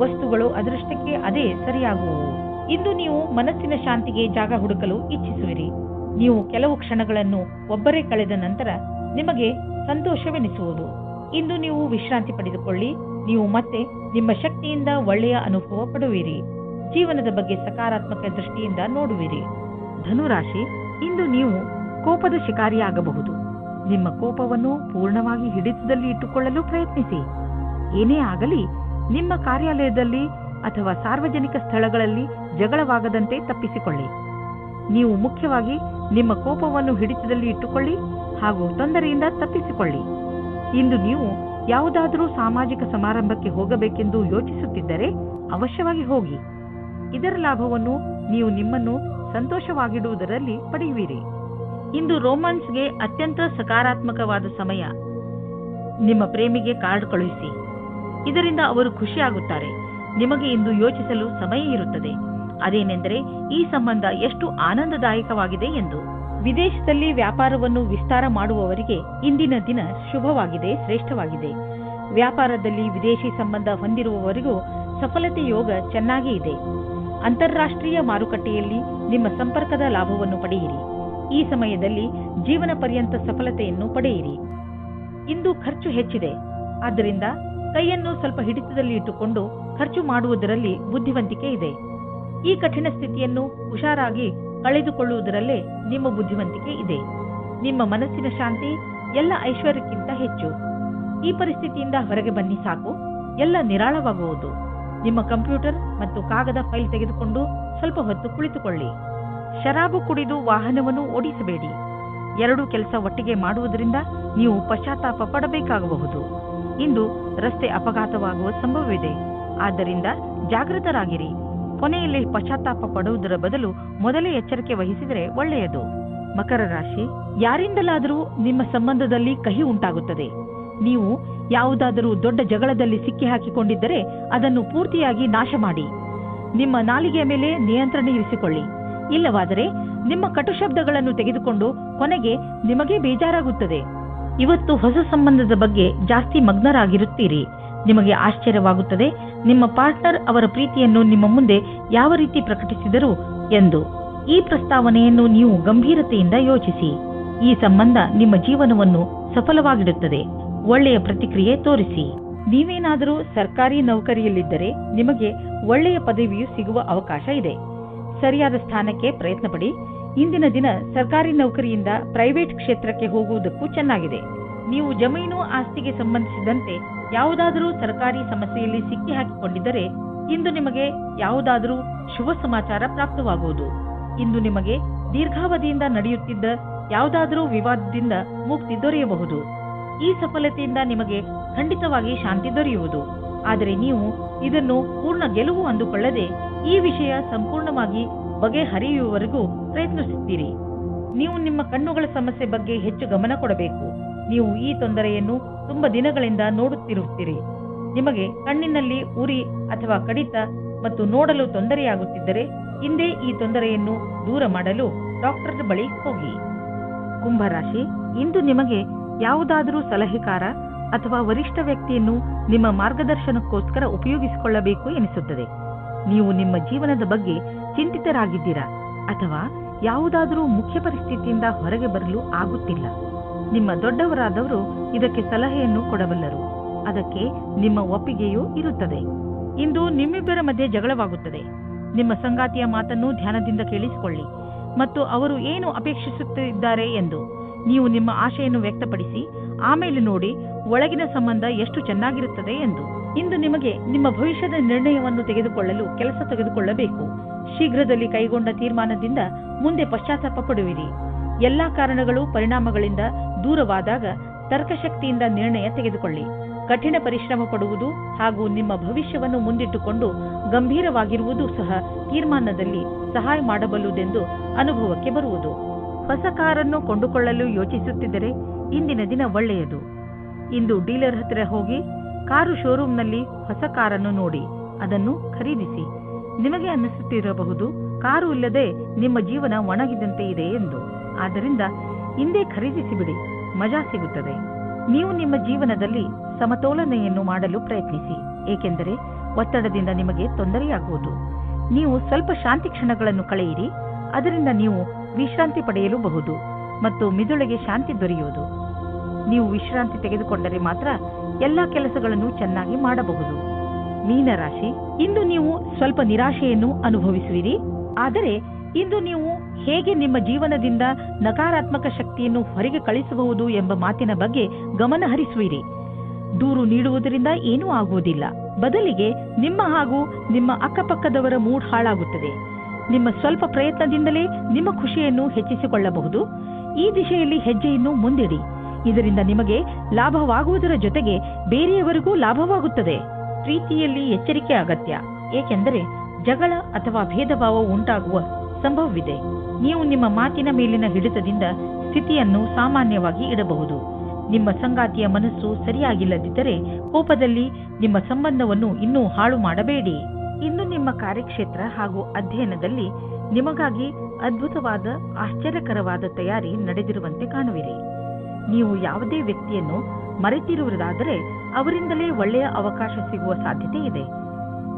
ವಸ್ತುಗಳು ಅದರಷ್ಟಕ್ಕೆ ಅದೇ ಸರಿಯಾಗುವವು. ಇಂದು ನೀವು ಮನಸ್ಸಿನ ಶಾಂತಿಗೆ ಜಾಗ ಹುಡುಕಲು ಇಚ್ಛಿಸುವಿರಿ. ನೀವು ಕೆಲವು ಕ್ಷಣಗಳನ್ನು ಒಬ್ಬರೇ ಕಳೆದ ನಂತರ ನಿಮಗೆ ಸಂತೋಷವೆನಿಸುವುದು. ಇಂದು ನೀವು ವಿಶ್ರಾಂತಿ ಪಡೆದುಕೊಳ್ಳಿ. ನೀವು ಮತ್ತೆ ನಿಮ್ಮ ಶಕ್ತಿಯಿಂದ ಒಳ್ಳೆಯ ಅನುಭವ ಪಡುವಿರಿ. ಜೀವನದ ಬಗ್ಗೆ ಸಕಾರಾತ್ಮಕ ದೃಷ್ಟಿಯಿಂದ ನೋಡುವಿರಿ. ಧನುರಾಶಿ, ಇಂದು ನೀವು ಕೋಪದ ಶಿಕಾರಿಯಾಗಬಹುದು. ನಿಮ್ಮ ಕೋಪವನ್ನು ಪೂರ್ಣವಾಗಿ ಹಿಡಿತದಲ್ಲಿ ಇಟ್ಟುಕೊಳ್ಳಲು ಪ್ರಯತ್ನಿಸಿ. ಏನೇ ಆಗಲಿ ನಿಮ್ಮ ಕಾರ್ಯಾಲಯದಲ್ಲಿ ಅಥವಾ ಸಾರ್ವಜನಿಕ ಸ್ಥಳಗಳಲ್ಲಿ ಜಗಳವಾಗದಂತೆ ತಪ್ಪಿಸಿಕೊಳ್ಳಿ. ನೀವು ಮುಖ್ಯವಾಗಿ ನಿಮ್ಮ ಕೋಪವನ್ನು ಹಿಡಿತದಲ್ಲಿ ಇಟ್ಟುಕೊಳ್ಳಿ ಹಾಗೂ ತೊಂದರೆಯಿಂದ ತಪ್ಪಿಸಿಕೊಳ್ಳಿ. ಇಂದು ನೀವು ಯಾವುದಾದರೂ ಸಾಮಾಜಿಕ ಸಮಾರಂಭಕ್ಕೆ ಹೋಗಬೇಕೆಂದು ಯೋಚಿಸುತ್ತಿದ್ದರೆ ಅವಶ್ಯವಾಗಿ ಹೋಗಿ. ಇದರ ಲಾಭವನ್ನು ನೀವು ನಿಮ್ಮನ್ನು ಸಂತೋಷವಾಗಿಡುವುದರಲ್ಲಿ ಪಡೆಯುವಿರಿ. ಇಂದು ರೋಮಾನ್ಸ್ಗೆ ಅತ್ಯಂತ ಸಕಾರಾತ್ಮಕವಾದ ಸಮಯ. ನಿಮ್ಮ ಪ್ರೇಮಿಗೆ ಕಾರ್ಡ್ ಕಳುಹಿಸಿ. ಇದರಿಂದ ಅವರು ಖುಷಿಯಾಗುತ್ತಾರೆ. ನಿಮಗೆ ಇಂದು ಯೋಚಿಸಲು ಸಮಯ ಇರುತ್ತದೆ. ಅದೇನೆಂದರೆ ಈ ಸಂಬಂಧ ಎಷ್ಟು ಆನಂದದಾಯಕವಾಗಿದೆ ಎಂದು. ವಿದೇಶದಲ್ಲಿ ವ್ಯಾಪಾರವನ್ನು ವಿಸ್ತಾರ ಮಾಡುವವರಿಗೆ ಇಂದಿನ ದಿನ ಶುಭವಾಗಿದೆ, ಶ್ರೇಷ್ಠವಾಗಿದೆ. ವ್ಯಾಪಾರದಲ್ಲಿ ವಿದೇಶಿ ಸಂಬಂಧ ಹೊಂದಿರುವವರಿಗೂ ಸಫಲತೆ ಯೋಗ ಚೆನ್ನಾಗಿ ಇದೆ. ಅಂತಾರಾಷ್ಟ್ರೀಯ ಮಾರುಕಟ್ಟೆಯಲ್ಲಿ ನಿಮ್ಮ ಸಂಪರ್ಕದ ಲಾಭವನ್ನು ಪಡೆಯಿರಿ. ಈ ಸಮಯದಲ್ಲಿ ಜೀವನ ಪರ್ಯಂತ ಸಫಲತೆಯನ್ನು ಪಡೆಯಿರಿ. ಇಂದು ಖರ್ಚು ಹೆಚ್ಚಿದೆ. ಆದ್ದರಿಂದ ಕೈಯನ್ನು ಸ್ವಲ್ಪ ಹಿಡಿತದಲ್ಲಿ ಇಟ್ಟುಕೊಂಡು ಖರ್ಚು ಮಾಡುವುದರಲ್ಲಿ ಬುದ್ಧಿವಂತಿಕೆ ಇದೆ. ಈ ಕಠಿಣ ಸ್ಥಿತಿಯನ್ನು ಹುಷಾರಾಗಿ ಕಳೆದುಕೊಳ್ಳುವುದರಲ್ಲೇ ನಿಮ್ಮ ಬುದ್ಧಿವಂತಿಕೆ ಇದೆ. ನಿಮ್ಮ ಮನಸ್ಸಿನ ಶಾಂತಿ ಎಲ್ಲ ಐಶ್ವರ್ಯಕ್ಕಿಂತ ಹೆಚ್ಚು. ಈ ಪರಿಸ್ಥಿತಿಯಿಂದ ಹೊರಗೆ ಬನ್ನಿ ಸಾಕು, ಎಲ್ಲ ನಿರಾಳವಾಗುವುದು. ನಿಮ್ಮ ಕಂಪ್ಯೂಟರ್ ಮತ್ತು ಕಾಗದ ಫೈಲ್ ತೆಗೆದುಕೊಂಡು ಸ್ವಲ್ಪ ಹೊತ್ತು ಕುಳಿತುಕೊಳ್ಳಿ. ಶರಾಬು ಕುಡಿದು ವಾಹನವನ್ನು ಓಡಿಸಬೇಡಿ. ಎರಡೂ ಕೆಲಸ ಒಟ್ಟಿಗೆ ಮಾಡುವುದರಿಂದ ನೀವು ಪಶ್ಚಾತ್ತಾಪ ಪಡಬೇಕಾಗಬಹುದು. ಇಂದು ರಸ್ತೆ ಅಪಘಾತವಾಗುವ ಸಂಭವವಿದೆ. ಆದ್ದರಿಂದ ಜಾಗೃತರಾಗಿರಿ. ಕೊನೆಯಲ್ಲಿ ಪಶ್ಚಾತ್ತಾಪ ಪಡುವುದರ ಬದಲು ಮೊದಲೇ ಎಚ್ಚರಿಕೆ ವಹಿಸಿದರೆ ಒಳ್ಳೆಯದು. ಮಕರ ರಾಶಿ, ಯಾರಿಂದಲಾದರೂ ನಿಮ್ಮ ಸಂಬಂಧದಲ್ಲಿ ಕಹಿ ಉಂಟಾಗುತ್ತದೆ. ನೀವು ಯಾವುದಾದರೂ ದೊಡ್ಡ ಜಗಳದಲ್ಲಿ ಸಿಕ್ಕಿ ಹಾಕಿಕೊಂಡಿದ್ದರೆ ಅದನ್ನು ಪೂರ್ತಿಯಾಗಿ ನಾಶ ಮಾಡಿ. ನಿಮ್ಮ ನಾಲಿಗೆಯ ಮೇಲೆ ನಿಯಂತ್ರಣ ಇರಿಸಿಕೊಳ್ಳಿ. ಇಲ್ಲವಾದರೆ ನಿಮ್ಮ ಕಟು ಶಬ್ದಗಳನ್ನು ತೆಗೆದುಕೊಂಡು ಕೊನೆಗೆ ನಿಮಗೆ ಬೇಜಾರಾಗುತ್ತದೆ. ಇವತ್ತು ಹೊಸ ಸಂಬಂಧದ ಬಗ್ಗೆ ಜಾಸ್ತಿ ಮಗ್ನರಾಗಿರುತ್ತೀರಿ. ನಿಮಗೆ ಆಶ್ಚರ್ಯವಾಗುತ್ತದೆ ನಿಮ್ಮ ಪಾರ್ಟ್ನರ್ ಅವರ ಪ್ರೀತಿಯನ್ನು ನಿಮ್ಮ ಮುಂದೆ ಯಾವ ರೀತಿ ಪ್ರಕಟಿಸಿದರು ಎಂದು. ಈ ಪ್ರಸ್ತಾವನೆಯನ್ನು ನೀವು ಗಂಭೀರತೆಯಿಂದ ಯೋಚಿಸಿ. ಈ ಸಂಬಂಧ ನಿಮ್ಮ ಜೀವನವನ್ನು ಸಫಲವಾಗಿಡುತ್ತದೆ. ಒಳ್ಳೆಯ ಪ್ರತಿಕ್ರಿಯೆ ತೋರಿಸಿ. ನೀವೇನಾದರೂ ಸರ್ಕಾರಿ ನೌಕರಿಯಲ್ಲಿದ್ದರೆ ನಿಮಗೆ ಒಳ್ಳೆಯ ಪದವಿಯು ಸಿಗುವ ಅವಕಾಶ ಇದೆ. ಸರಿಯಾದ ಸ್ಥಾನಕ್ಕೆ ಪ್ರಯತ್ನ ಪಡಿ. ಇಂದಿನ ದಿನ ಸರ್ಕಾರಿ ನೌಕರಿಯಿಂದ ಪ್ರೈವೇಟ್ ಕ್ಷೇತ್ರಕ್ಕೆ ಹೋಗುವುದಕ್ಕೂ ಚೆನ್ನಾಗಿದೆ. ನೀವು ಜಮೀನು ಆಸ್ತಿಗೆ ಸಂಬಂಧಿಸಿದಂತೆ ಯಾವುದಾದರೂ ಸರ್ಕಾರಿ ಸಮಸ್ಯೆಯಲ್ಲಿ ಸಿಕ್ಕಿ ಹಾಕಿಕೊಂಡಿದ್ದರೆ ಇಂದು ನಿಮಗೆ ಯಾವುದಾದರೂ ಶುಭ ಸಮಾಚಾರ ಪ್ರಾಪ್ತವಾಗುವುದು. ಇಂದು ನಿಮಗೆ ದೀರ್ಘಾವಧಿಯಿಂದ ನಡೆಯುತ್ತಿದ್ದ ಯಾವುದಾದರೂ ವಿವಾದದಿಂದ ಮುಕ್ತಿ ದೊರೆಯಬಹುದು. ಈ ಸಫಲತೆಯಿಂದ ನಿಮಗೆ ಖಂಡಿತವಾಗಿ ಶಾಂತಿ ದೊರೆಯುವುದು. ಆದರೆ ನೀವು ಇದನ್ನು ಪೂರ್ಣ ಗೆಲುವು ಅಂದುಕೊಳ್ಳದೆ ಈ ವಿಷಯ ಸಂಪೂರ್ಣವಾಗಿ ಬಗೆಹರಿಯುವವರೆಗೂ ಪ್ರಯತ್ನಿಸುತ್ತೀರಿ. ನೀವು ನಿಮ್ಮ ಕಣ್ಣುಗಳ ಸಮಸ್ಯೆ ಬಗ್ಗೆ ಹೆಚ್ಚು ಗಮನ ಕೊಡಬೇಕು. ನೀವು ಈ ತೊಂದರೆಯನ್ನು ತುಂಬಾ ದಿನಗಳಿಂದ ನೋಡುತ್ತಿರುತ್ತೀರಿ. ನಿಮಗೆ ಕಣ್ಣಿನಲ್ಲಿ ಉರಿ ಅಥವಾ ಕಡಿತ ಮತ್ತು ನೋಡಲು ತೊಂದರೆಯಾಗುತ್ತಿದ್ದರೆ ಹಿಂದೆ ಈ ತೊಂದರೆಯನ್ನು ದೂರ ಮಾಡಲು ಡಾಕ್ಟರ್ ಬಳಿ ಹೋಗಿ. ಕುಂಭರಾಶಿ, ಇಂದು ನಿಮಗೆ ಯಾವುದಾದರೂ ಸಲಹೆಗಾರ ಅಥವಾ ವರಿಷ್ಠ ವ್ಯಕ್ತಿಯನ್ನು ನಿಮ್ಮ ಮಾರ್ಗದರ್ಶನಕ್ಕೋಸ್ಕರ ಉಪಯೋಗಿಸಿಕೊಳ್ಳಬೇಕು ಎನಿಸುತ್ತದೆ. ನೀವು ನಿಮ್ಮ ಜೀವನದ ಬಗ್ಗೆ ಚಿಂತಿತರಾಗಿದ್ದೀರಾ ಅಥವಾ ಯಾವುದಾದರೂ ಮುಖ್ಯ ಪರಿಸ್ಥಿತಿಯಿಂದ ಹೊರಗೆ ಬರಲು ಆಗುತ್ತಿಲ್ಲ. ನಿಮ್ಮ ದೊಡ್ಡವರಾದವರು ಇದಕ್ಕೆ ಸಲಹೆಯನ್ನು ಕೊಡಬಲ್ಲರು. ಅದಕ್ಕೆ ನಿಮ್ಮ ಒಪ್ಪಿಗೆಯೂ ಇರುತ್ತದೆ. ಇಂದು ನಿಮ್ಮಿಬ್ಬರ ಮಧ್ಯೆ ಜಗಳವಾಗುತ್ತದೆ. ನಿಮ್ಮ ಸಂಗಾತಿಯ ಮಾತನ್ನು ಧ್ಯಾನದಿಂದ ಕೇಳಿಸಿಕೊಳ್ಳಿ ಮತ್ತು ಅವರು ಏನು ಅಪೇಕ್ಷಿಸುತ್ತಿದ್ದಾರೆ ಎಂದು ನೀವು ನಿಮ್ಮ ಆಶೆಯನ್ನು ವ್ಯಕ್ತಪಡಿಸಿ ಆಮೇಲೆ ನೋಡಿ ಒಳಗಿನ ಸಂಬಂಧ ಎಷ್ಟು ಚೆನ್ನಾಗಿರುತ್ತದೆ ಎಂದು. ಇಂದು ನಿಮಗೆ ನಿಮ್ಮ ಭವಿಷ್ಯದ ನಿರ್ಣಯವನ್ನು ತೆಗೆದುಕೊಳ್ಳಲು ಕೆಲಸ ತೆಗೆದುಕೊಳ್ಳಬೇಕು. ಶೀಘ್ರದಲ್ಲಿ ಕೈಗೊಂಡ ತೀರ್ಮಾನದಿಂದ ಮುಂದೆ ಪಶ್ಚಾತ್ತಾಪ ಪಡುವಿರಿ. ಎಲ್ಲಾ ಕಾರಣಗಳು ಪರಿಣಾಮಗಳಿಂದ ದೂರವಾದಾಗ ತರ್ಕಶಕ್ತಿಯಿಂದ ನಿರ್ಣಯ ತೆಗೆದುಕೊಳ್ಳಿ. ಕಠಿಣ ಪರಿಶ್ರಮ ಪಡುವುದು ಹಾಗೂ ನಿಮ್ಮ ಭವಿಷ್ಯವನ್ನು ಮುಂದಿಟ್ಟುಕೊಂಡು ಗಂಭೀರವಾಗಿರುವುದು ಸಹ ತೀರ್ಮಾನದಲ್ಲಿ ಸಹಾಯ ಮಾಡಬಲ್ಲುದೆಂದು ಅನುಭವಕ್ಕೆ ಬರುವುದು. ಹೊಸ ಕಾರನ್ನು ಕೊಂಡುಕೊಳ್ಳಲು ಯೋಚಿಸುತ್ತಿದ್ದರೆ ಇಂದಿನ ದಿನ ಒಳ್ಳೆಯದು. ಇಂದು ಡೀಲರ್ ಹತ್ತಿರ ಹೋಗಿ ಕಾರು ಶೋರೂಮ್ನಲ್ಲಿ ಹೊಸ ಕಾರನ್ನು ನೋಡಿ ಅದನ್ನು ಖರೀದಿಸಿ. ನಿಮಗೆ ಅನ್ನಿಸುತ್ತಿರಬಹುದು ಕಾರು ಇಲ್ಲದೆ ನಿಮ್ಮ ಜೀವನ ಒಣಗಿದಂತೆ ಇದೆ ಎಂದು. ಆದ್ದರಿಂದ ಇಂದೇ ಖರೀದಿಸಿಬಿಡಿ, ಮಜಾ ಸಿಗುತ್ತದೆ. ನೀವು ನಿಮ್ಮ ಜೀವನದಲ್ಲಿ ಸಮತೋಲನೆಯನ್ನು ಮಾಡಲು ಪ್ರಯತ್ನಿಸಿ, ಏಕೆಂದರೆ ಒತ್ತಡದಿಂದ ನಿಮಗೆ ತೊಂದರೆಯಾಗುವುದು. ನೀವು ಸ್ವಲ್ಪ ಶಾಂತಿ ಕ್ಷಣಗಳನ್ನು ಕಳೆಯಿರಿ, ಅದರಿಂದ ನೀವು ವಿಶ್ರಾಂತಿ ಪಡೆಯಲೂಬಹುದು ಮತ್ತು ಮಿದುಳಿಗೆ ಶಾಂತಿ ದೊರೆಯುವುದು. ನೀವು ವಿಶ್ರಾಂತಿ ತೆಗೆದುಕೊಂಡರೆ ಮಾತ್ರ ಎಲ್ಲಾ ಕೆಲಸಗಳನ್ನು ಚೆನ್ನಾಗಿ ಮಾಡಬಹುದು. ಮೀನರಾಶಿ, ಇಂದು ನೀವು ಸ್ವಲ್ಪ ನಿರಾಶೆಯನ್ನು ಅನುಭವಿಸುವಿರಿ. ಆದರೆ ಇಂದು ನೀವು ಹೇಗೆ ನಿಮ್ಮ ಜೀವನದಿಂದ ನಕಾರಾತ್ಮಕ ಶಕ್ತಿಯನ್ನು ಹೊರಗೆ ಕಳಿಸಬಹುದು ಎಂಬ ಮಾತಿನ ಬಗ್ಗೆ ಗಮನ ಹರಿಸುವಿರಿ. ದೂರು ನೀಡುವುದರಿಂದ ಏನೂ ಆಗುವುದಿಲ್ಲ. ಬದಲಿಗೆ ನಿಮ್ಮ ಹಾಗೂ ನಿಮ್ಮ ಅಕ್ಕಪಕ್ಕದವರ ಮೂಡ್ ಹಾಳಾಗುತ್ತದೆ. ನಿಮ್ಮ ಸ್ವಲ್ಪ ಪ್ರಯತ್ನದಿಂದಲೇ ನಿಮ್ಮ ಖುಷಿಯನ್ನು ಹೆಚ್ಚಿಸಿಕೊಳ್ಳಬಹುದು. ಈ ದಿಶೆಯಲ್ಲಿ ಹೆಜ್ಜೆಯನ್ನು ಮುಂದಿಡಿ. ಇದರಿಂದ ನಿಮಗೆ ಲಾಭವಾಗುವುದರ ಜೊತೆಗೆ ಬೇರೆಯವರಿಗೂ ಲಾಭವಾಗುತ್ತದೆ. ಪ್ರೀತಿಯಲ್ಲಿ ಎಚ್ಚರಿಕೆ ಅಗತ್ಯ, ಏಕೆಂದರೆ ಜಗಳ ಅಥವಾ ಭೇದ ಭಾವ ಉಂಟಾಗುವ ಸಂಭವವಿದೆ. ನೀವು ನಿಮ್ಮ ಮಾತಿನ ಮೇಲಿನ ಹಿಡಿತದಿಂದ ಸ್ಥಿತಿಯನ್ನು ಸಾಮಾನ್ಯವಾಗಿ ಇಡಬಹುದು. ನಿಮ್ಮ ಸಂಗಾತಿಯ ಮನಸ್ಸು ಸರಿಯಾಗಿಲ್ಲದಿದ್ದರೆ ಕೋಪದಲ್ಲಿ ನಿಮ್ಮ ಸಂಬಂಧವನ್ನು ಇನ್ನೂ ಹಾಳು ಮಾಡಬೇಡಿ. ಇನ್ನು ನಿಮ್ಮ ಕಾರ್ಯಕ್ಷೇತ್ರ ಹಾಗೂ ಅಧ್ಯಯನದಲ್ಲಿ ನಿಮಗಾಗಿ ಅದ್ಭುತವಾದ ಆಶ್ಚರ್ಯಕರವಾದ ತಯಾರಿ ನಡೆದಿರುವಂತೆ ಕಾಣುವಿರಿ. ನೀವು ಯಾವುದೇ ವ್ಯಕ್ತಿಯನ್ನು ಮರೆತಿರುವುದಾದರೆ ಅವರಿಂದಲೇ ಒಳ್ಳೆಯ ಅವಕಾಶ ಸಿಗುವ ಸಾಧ್ಯತೆ ಇದೆ.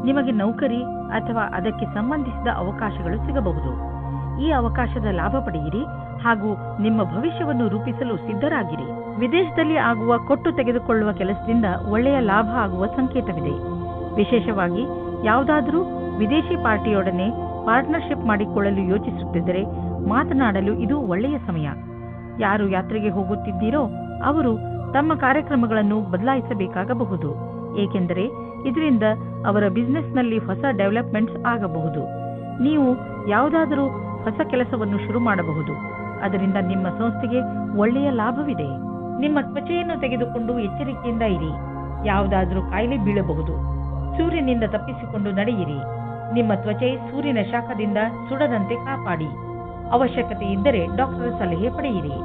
ನಿಮಗೆ ನೌಕರಿ ಅಥವಾ ಅದಕ್ಕೆ ಸಂಬಂಧಿಸಿದ ಅವಕಾಶಗಳು ಸಿಗಬಹುದು. ಈ ಅವಕಾಶದ ಲಾಭ ಪಡೆಯಿರಿ ಹಾಗೂ ನಿಮ್ಮ ಭವಿಷ್ಯವನ್ನು ರೂಪಿಸಲು ಸಿದ್ಧರಾಗಿರಿ. ವಿದೇಶದಲ್ಲಿ ಆಗುವ ಕೊಟ್ಟು ತೆಗೆದುಕೊಳ್ಳುವ ಕೆಲಸದಿಂದ ಒಳ್ಳೆಯ ಲಾಭ ಆಗುವ ಸಂಕೇತವಿದೆ. ವಿಶೇಷವಾಗಿ ಯಾವುದಾದರೂ ವಿದೇಶಿ ಪಾರ್ಟಿಯೊಡನೆ ಪಾರ್ಟ್ನರ್ಶಿಪ್ ಮಾಡಿಕೊಳ್ಳಲು ಯೋಚಿಸುತ್ತಿದ್ದರೆ ಮಾತನಾಡಲು ಇದು ಒಳ್ಳೆಯ ಸಮಯ. ಯಾರು ಯಾತ್ರೆಗೆ ಹೋಗುತ್ತಿದ್ದೀರೋ ಅವರು ತಮ್ಮ ಕಾರ್ಯಕ್ರಮಗಳನ್ನು ಬದಲಾಯಿಸಬೇಕಾಗಬಹುದು, ಏಕೆಂದರೆ ಇದರಿಂದ ಅವರ ಬಿಸಿನೆಸ್ನಲ್ಲಿ ಹೊಸ ಡೆವಲಪ್ಮೆಂಟ್ಸ್ ಆಗಬಹುದು. ನೀವು ಯಾವುದಾದರೂ ಹೊಸ ಕೆಲಸವನ್ನು ಶುರು ಮಾಡಬಹುದು. ಅದರಿಂದ ನಿಮ್ಮ ಸಂಸ್ಥೆಗೆ ಒಳ್ಳೆಯ ಲಾಭವಿದೆ. ನಿಮ್ಮ ತ್ವಚೆಯನ್ನು ತೆಗೆದುಕೊಂಡು ಎಚ್ಚರಿಕೆಯಿಂದ ಇರಿ. ಯಾವುದಾದರೂ ಕಾಯಿಲೆ ಬೀಳಬಹುದು. ಸೂರ್ಯನಿಂದ ತಪ್ಪಿಸಿಕೊಂಡು ನಡೆಯಿರಿ. ನಿಮ್ಮ ತ್ವಚೆ ಸೂರ್ಯನ ಶಾಖದಿಂದ ಸುಡದಂತೆ ಕಾಪಾಡಿ. ಅವಶ್ಯಕತೆ ಇದ್ದರೆ ಡಾಕ್ಟರ್ ಸಲಹೆ ಪಡೆಯಿರಿ.